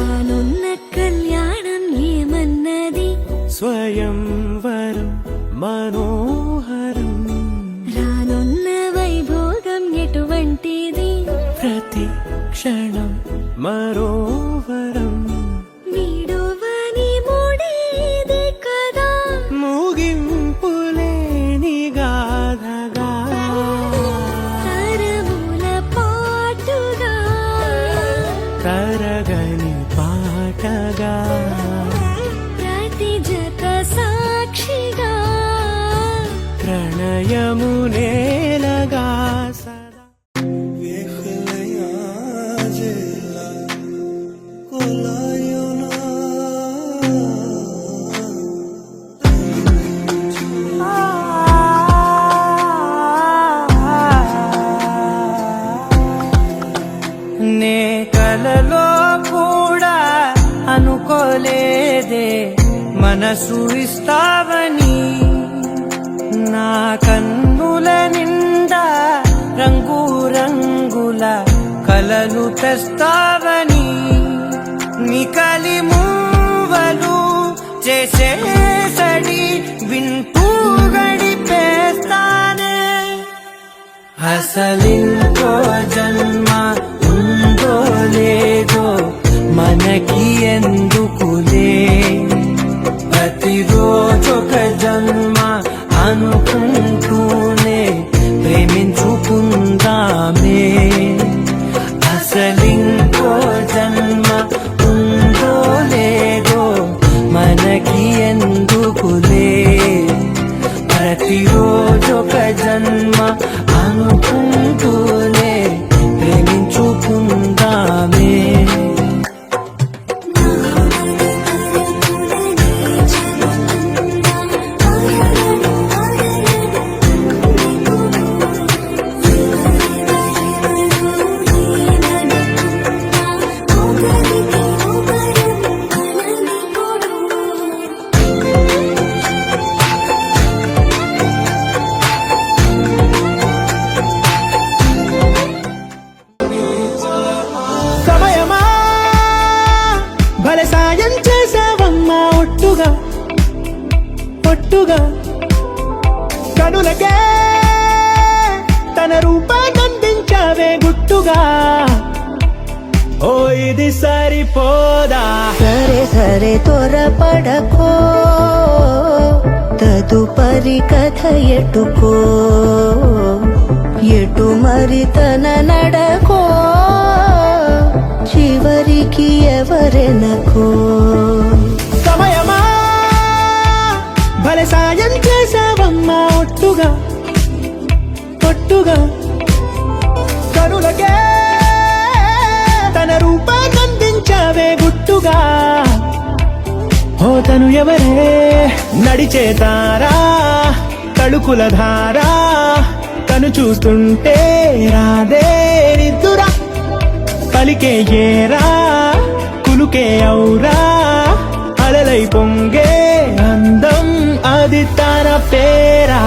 రానున్న కళ్యాణం ఏమన్నది స్వయంవరం మనోహరం రానున్న వైభోగం ఎటువంటిది ప్రతి క్షణం మరోవరం వీడువని మూడేది కదా ముగింపులేని గాథగా తరముల పాటుగా తరగని పాటగా ప్రతి జత సాక్షిగా ప్రణయము నేలగా సదా నే కలలో కూడా అనుకోలేదే మనసు ఇస్తావని నా కన్నుల నిండా రంగు రంగుల కలలు తెస్తావని నికలి మూవలు చేసేసడి వింటూ గడిపేస్తానే అసలింకో జన్మ ఉందో లేదో మనకి ఎందుకులే ప్రతిరోజొక జన్మ అనుకుంటూనే ప్రేమించుకుందామే అసలింకో జన్మ ఉందో లేదో మనకి ఎందుకులే ప్రతిరోజొక జన్మ అనుకుంటూనే ప్రేమించుకుందామే సమయమా భలే సాయం చేసావమ్మా ఒట్టుగా ఒట్టుగా కనులకే తన రూపాన్నందించావే గుట్టుగా ఓ ఇది సరిపోదా సరే సరే త్వరపడకో తదుపరి కథ ఎటుకో ఎటు మరి తన నడకో చివరికి ఎవరెనకో సమయమా భలే సాయం చేసావమ్మా ఒట్టుగా ఒట్టుగా కనులకే తన రూపాన్నందించావే గుట్టుగా ఓ తను ఎవరే నడిచే తారా తళుకుల ధారా తను చూస్తుంటే రాదే నిద్దురా పలికే ఏరా కులుకే ఔరా అలలై పొంగే అందం అది తన పేరా